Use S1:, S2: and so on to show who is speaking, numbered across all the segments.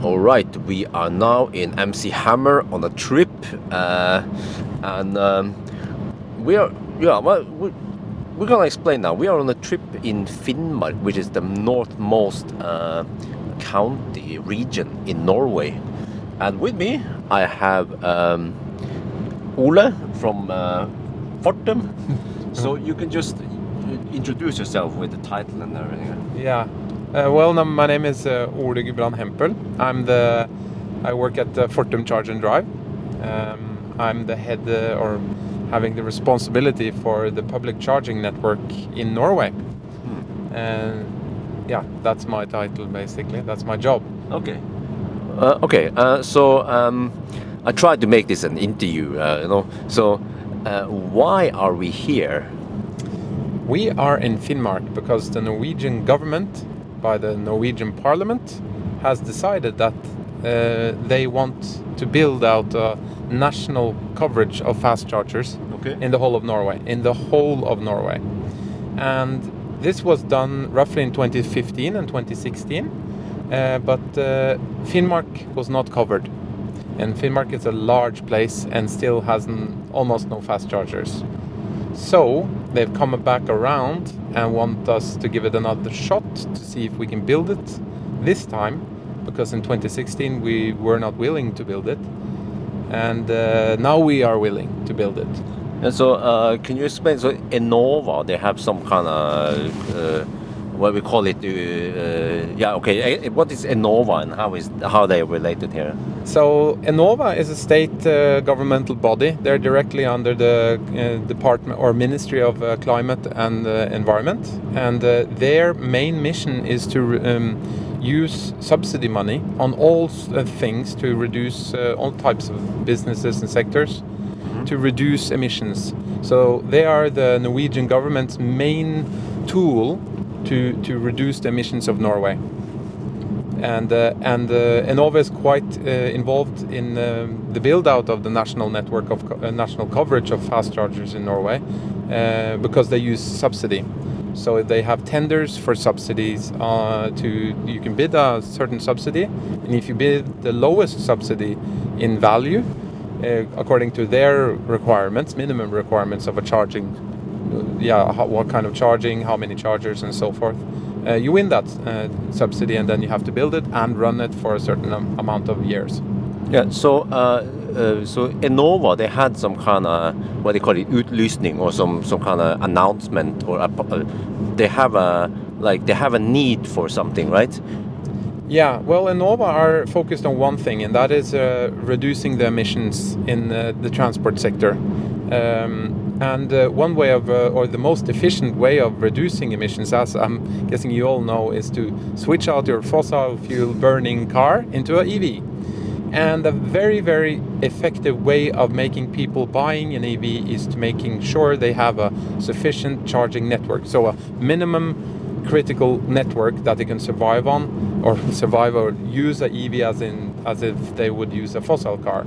S1: All right, we are now in MC Hammer on a trip, and we are we're gonna explain now. We are on a trip in Finnmark, which is the northmost county region in Norway, and with me I have Ole from Fortum. So you can just introduce yourself with the title and everything.
S2: Yeah. My name is Ole Hempel. I work at Fortum Charge and Drive. I'm the head or having the responsibility for the public charging network in Norway. And that's my title basically. That's my job.
S1: Okay. So I tried to make this an interview. So why are we here?
S2: We are in Finnmark because the Norwegian government, by the Norwegian Parliament, has decided that they want to build out a national coverage of fast chargers in the whole of Norway. And this was done roughly in 2015 and 2016, but Finnmark was not covered. And Finnmark is a large place and still has almost no fast chargers. So they've come back around and want us to give it another shot to see if we can build it this time, because in 2016 we were not willing to build it, and now we are willing to build it.
S1: And so can you explain? So Enova, they have some kind of what we call it. What is Enova and how they are related here?
S2: So Enova is a state governmental body. They're directly under the Department or Ministry of Climate and Environment, and their main mission is to use subsidy money on all things to reduce all types of businesses and sectors to reduce emissions. So they are the Norwegian government's main tool to reduce the emissions of Norway. And Enova is quite involved in the build-out of the national network of national coverage of fast chargers in Norway because they use subsidy. So they have tenders for subsidies. You can bid a certain subsidy, and if you bid the lowest subsidy in value, according to their requirements, minimum requirements of a charging, what kind of charging, how many chargers, and so forth. You win that subsidy, and then you have to build it and run it for a certain amount of years.
S1: Yeah. So Enova, they had some kind of what they call it, utlysning, or some kind of announcement, or they have a need for something, right?
S2: Yeah. Well, Enova are focused on one thing, and that is reducing the emissions in the transport sector. And one way of, or the most efficient way of reducing emissions, as I'm guessing you all know, is to switch out your fossil fuel burning car into an EV. And a very, very effective way of making people buying an EV is to making sure they have a sufficient charging network. So a minimum critical network that they can survive on, or use an EV as if they would use a fossil car.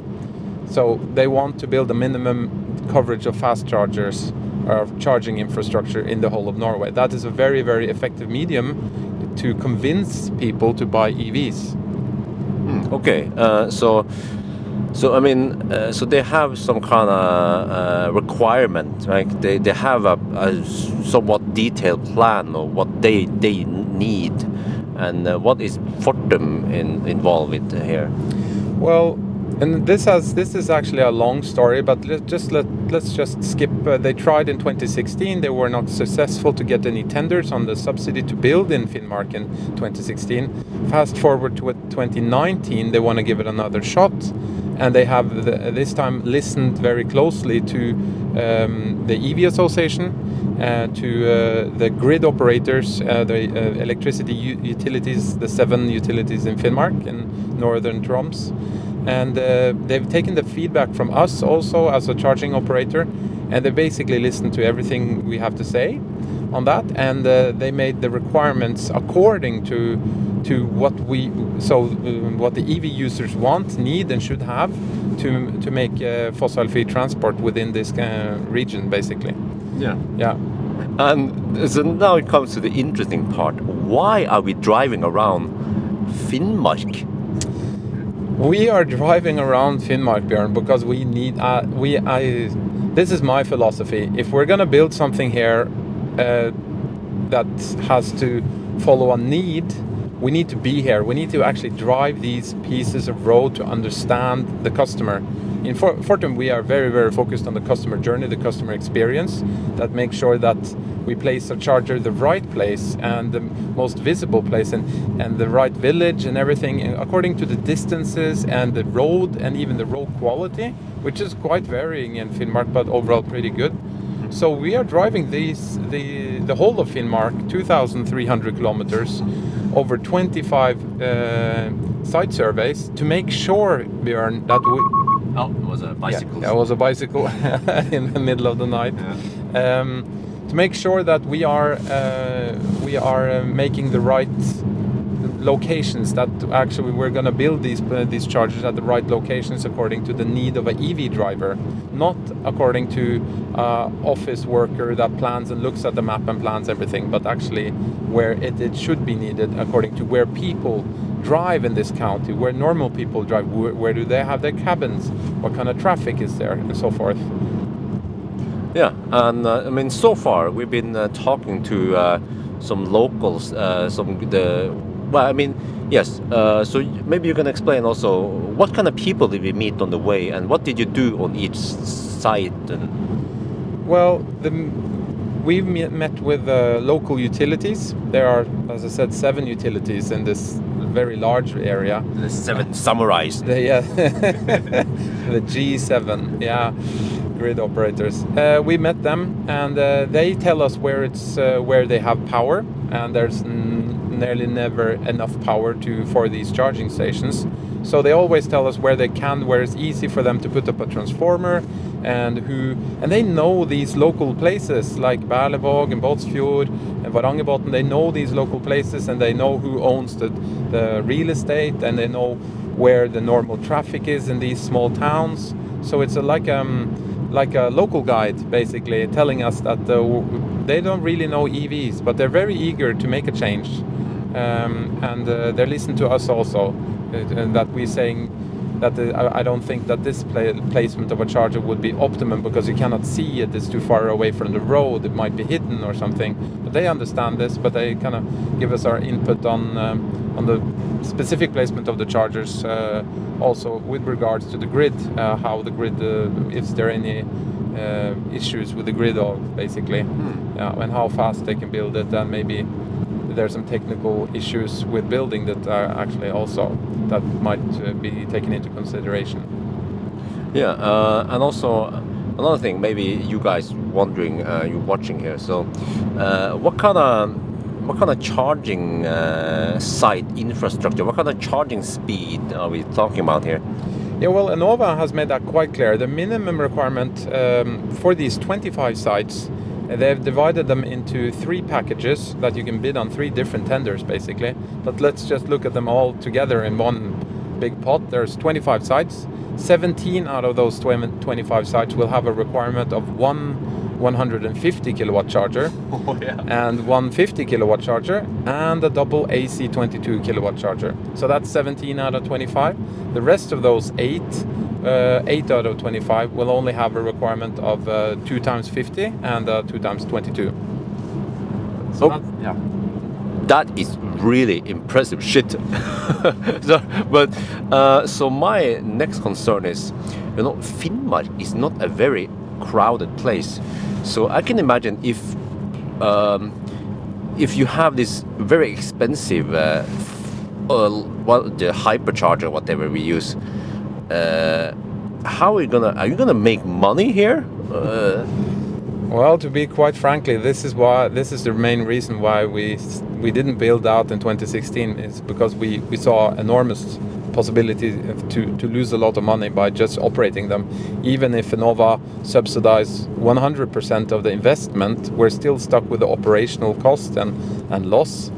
S2: So they want to build a minimum coverage of fast chargers or charging infrastructure in the whole of Norway. That is a very, very effective medium to convince people to buy EVs.
S1: Okay. So they have some kind of requirement, right? They have a somewhat detailed plan of what they need, and what is Fortum involved with here?
S2: Well, and this is actually a long story, but let's just skip. They tried in 2016. They were not successful to get any tenders on the subsidy to build in Finnmark in 2016. Fast forward to 2019, they want to give it another shot, and they have this time listened very closely to the EV Association, to the grid operators, the electricity utilities, the 7 utilities in Finnmark and northern Troms. And they've taken the feedback from us also as a charging operator, and they basically listened to everything we have to say on that, and they made the requirements according to what what the EV users want, need, and should have to make fossil-free transport within this region, basically. Yeah.
S1: And so now it comes to the interesting part. Why are we driving around Finnmark?
S2: We are driving around Finnmark, Bjørn, because we need. This is my philosophy. If we're gonna build something here that has to follow a need, we need to be here. We need to actually drive these pieces of road to understand the customer. In Fortum, we are very, very focused on the customer journey, the customer experience, that makes sure that we place a charger the right place and the most visible place and the right village and everything according to the distances and the road and even the road quality, which is quite varying in Finnmark, but overall pretty good. So we are driving the whole of Finnmark, 2,300 kilometers, over 25 site surveys to make sure, Bjørn, that we...
S1: Oh, it was a bicycle.
S2: Yeah, it was a bicycle in the middle of the night. Yeah. To make sure that we are making the right locations, that actually we're going to build these chargers at the right locations according to the need of an EV driver, not according to office worker that plans and looks at the map and plans everything, but actually where it should be needed according to where people drive in this county, where normal people drive, where do they have their cabins, what kind of traffic is there, and so forth.
S1: Yeah, and I mean, so far we've been talking to some locals, well, I mean, yes. So maybe you can explain also what kind of people did we meet on the way, and what did you do on each site? And
S2: well, we've met with local utilities. There are, as I said, 7 utilities in this very large area.
S1: The 7 summarized.
S2: The G7, yeah, grid operators. We met them, and they tell us where they have power, and there's nearly never enough power for these charging stations. So they always tell us where it's easy for them to put up a transformer, and they know these local places like Berlevåg and Båtsfjord and Varangerbotn. They know these local places, and they know who owns the real estate, and they know where the normal traffic is in these small towns. So it's like a local guide, basically, telling us that they don't really know EVs, but they're very eager to make a change, and they listen to us also. And that we're saying that I don't think that this placement of a charger would be optimum because you cannot see it, it's too far away from the road, it might be hidden or something. But they understand this, but they kind of give us our input on the specific placement of the chargers, also with regards to the grid, how the grid, if there are any issues with the grid, basically, and how fast they can build it, and maybe there's some technical issues with building that are actually also that might be taken into consideration.
S1: Yeah, and also another thing, maybe you guys wondering, you're watching here. So, what kind of charging site infrastructure, what kind of charging speed are we talking about here?
S2: Yeah, well, Enova has made that quite clear. The minimum requirement for these 25 sites. They've divided them into 3 packages that you can bid on 3 different tenders, basically. But let's just look at them all together in one big pot. There's 25 sites. 17 out of those 25 sites will have a requirement of one 150 kilowatt charger, and one 50 kilowatt charger, and a double AC 22 kilowatt charger. So that's 17 out of 25. The rest of those 8 out of 25 will only have a requirement of 2 times 50 and 2 times 22. So
S1: that is really impressive shit. So my next concern is, Finnmark is not a very crowded place. So I can imagine if you have this very expensive the hypercharger, whatever we use, how are you gonna make money here?
S2: Well, to be quite frankly, this is the main reason why we didn't build out in 2016, is because we saw enormous possibility to lose a lot of money by just operating them. Even if Enova subsidized 100% of the investment, we're still stuck with the operational cost and loss.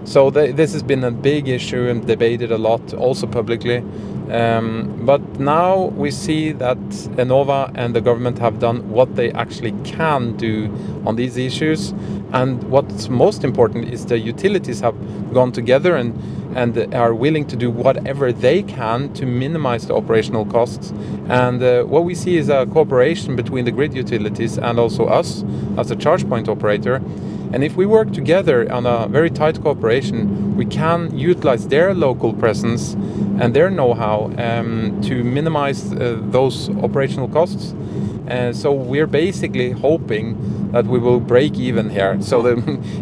S2: So this has been a big issue and debated a lot, also publicly. But now we see that Enova and the government have done what they actually can do on these issues. And what's most important is the utilities have gone together and are willing to do whatever they can to minimize the operational costs. And what we see is a cooperation between the grid utilities and also us as a charge point operator. And if we work together on a very tight cooperation, we can utilize their local presence and their know-how to minimize those operational costs. So we're basically hoping that we will break even here. So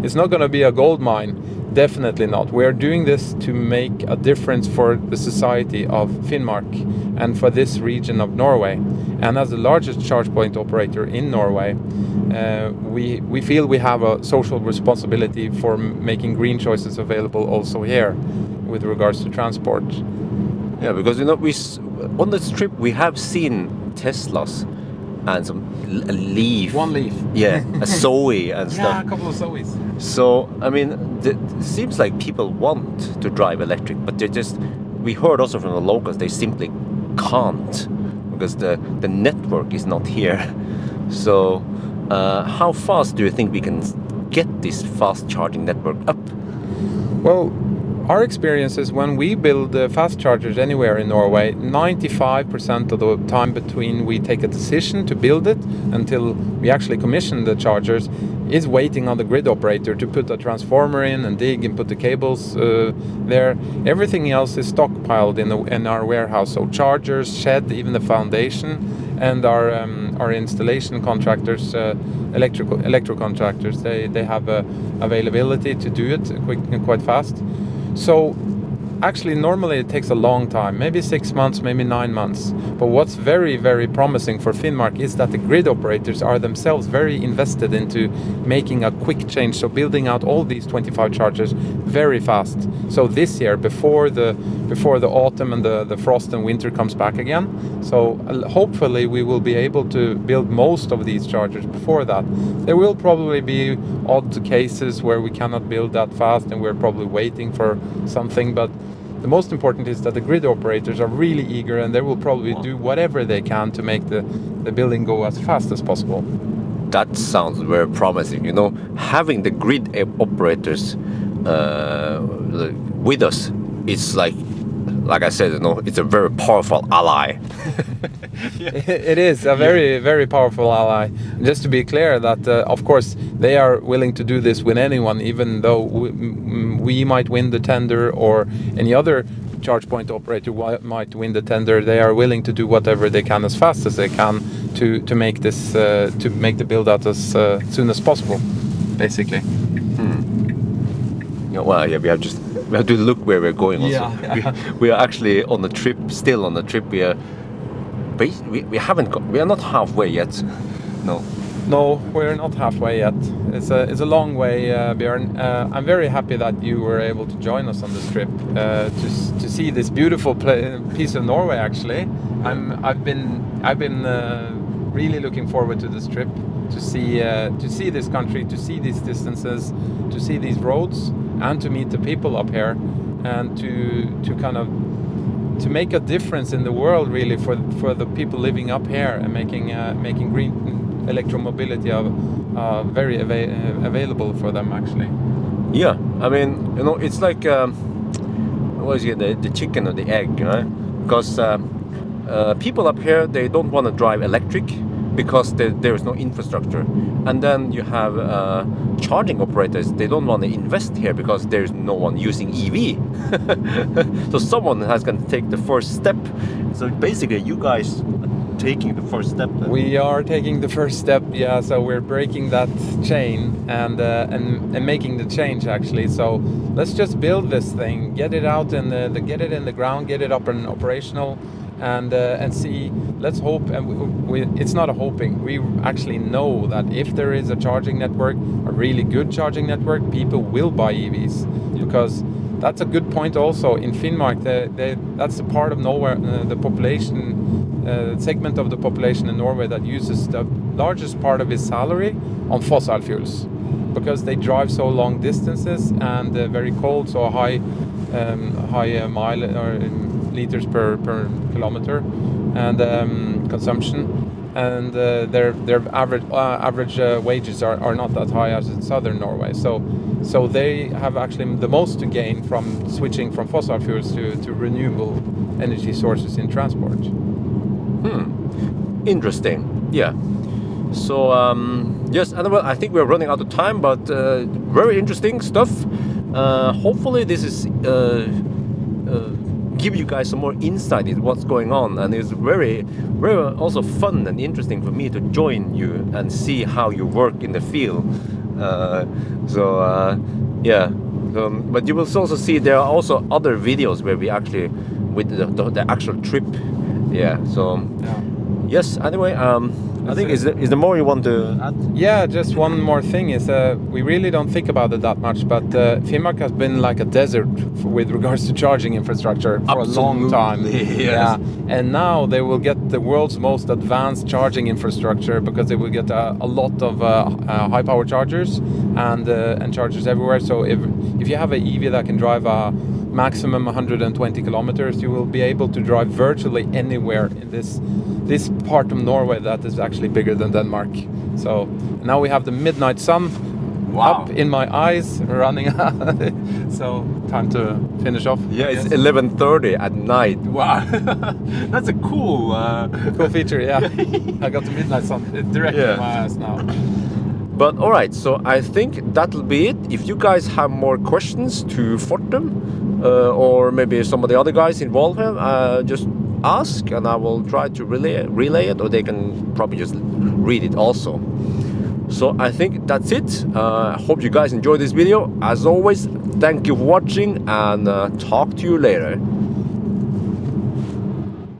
S2: it's not going to be a gold mine, definitely not. We are doing this to make a difference for the society of Finnmark and for this region of Norway. And as the largest charge point operator in Norway, we feel we have a social responsibility for making green choices available also here with regards to transport.
S1: Yeah, because on this trip we have seen Teslas and a Leaf.
S2: One Leaf.
S1: Yeah, a Zoe and stuff.
S2: Yeah, a couple of Zoes.
S1: So, I mean, it seems like people want to drive electric, but we heard also from the locals, they simply can't because the network is not here. So, how fast do you think we can get this fast charging network up?
S2: Well, our experience is when we build fast chargers anywhere in Norway, 95% of the time between we take a decision to build it until we actually commission the chargers is waiting on the grid operator to put a transformer in and dig and put the cables there. Everything else is stockpiled in our warehouse. So chargers, shed, even the foundation, and our installation contractors, electro contractors, they have availability to do it quick and quite fast. So actually normally it takes a long time, maybe 6 months, maybe 9 months. But what's very, very promising for Finnmark is that the grid operators are themselves very invested into making a quick change, so building out all these 25 chargers very fast. So this year, before the autumn and the frost and winter comes back again, so hopefully we will be able to build most of these chargers before that. There will probably be odd cases where we cannot build that fast and we're probably waiting for something, but the most important is that the grid operators are really eager and they will probably do whatever they can to make the building go as fast as possible.
S1: That sounds very promising. Having the grid operators with us, it's like I said, it's a very powerful ally.
S2: It is a very, very powerful ally. Just to be clear that, of course, they are willing to do this with anyone, even though we might win the tender or any other charge point operator might win the tender. They are willing to do whatever they can as fast as they can to make this to make the build out as soon as possible, basically.
S1: Well, yeah, we have to look where we're going also.
S2: Yeah.
S1: We are actually on the trip, still on the trip. We are not halfway yet.
S2: No, we're not halfway yet. It's a long way, Bjørn. I'm very happy that you were able to join us on this trip to see this beautiful piece of Norway. Actually, I've been really looking forward to this trip to see this country, to see these distances, to see these roads, and to meet the people up here, and to kind of to make a difference in the world, really, for the people living up here and making green electromobility very available for them, actually.
S1: Yeah, I mean, it's like what is it, the chicken or the egg, right? Because people up here, they don't want to drive electric because there is no infrastructure, and then you have charging operators. They don't want to invest here because there's no one using EV. So someone has to take the first step. So basically, you guys are taking the first step. Then.
S2: We are taking the first step, yeah. So we're breaking that chain and making the change, actually. So let's just build this thing, get it out and get it in the ground, get it up and operational. And see, let's hope, and it's not a hoping, we actually know that if there is a charging network, a really good charging network, people will buy EVs, because that's a good point also. In Finnmark, that's the part of Norway, the population, segment of the population in Norway that uses the largest part of its salary on fossil fuels. because they drive so long distances and very cold, so high mile or liters per kilometer and consumption, and their average wages are not that high as in southern Norway. So they have actually the most to gain from switching from fossil fuels to renewable energy sources in transport.
S1: Interesting. Yeah. So yes, and well, I think we're running out of time, but very interesting stuff. Hopefully this is give you guys some more insight into what's going on, and it's very also fun and interesting for me to join you and see how you work in the field. Yeah. But you will also see there are also other videos where we actually with the actual trip. Yeah. So yes. Anyway, I think is there more you want to add?
S2: Yeah, just one more thing is we really don't think about it that much, but Finnmark has been like a desert with regards to charging infrastructure for a long time.
S1: Yes.
S2: Yeah, and now they will get the world's most advanced charging infrastructure because they will get a lot of high power chargers and chargers everywhere. So if you have an EV that can drive a maximum 120 kilometers, you will be able to drive virtually anywhere in this part of Norway that is actually bigger than Denmark. So now we have the midnight sun up in my eyes running. So time to finish off.
S1: Yeah, it's 11:30 at night. Wow, that's a cool
S2: feature. Yeah, I got the midnight sun directly in my eyes now.
S1: But all right, so I think that'll be it. If you guys have more questions to Fortum or maybe some of the other guys involved here, just ask and I will try to relay it, or they can probably just read it also. So I think that's it. Hope you guys enjoyed this video. As always, thank you for watching and talk to you later.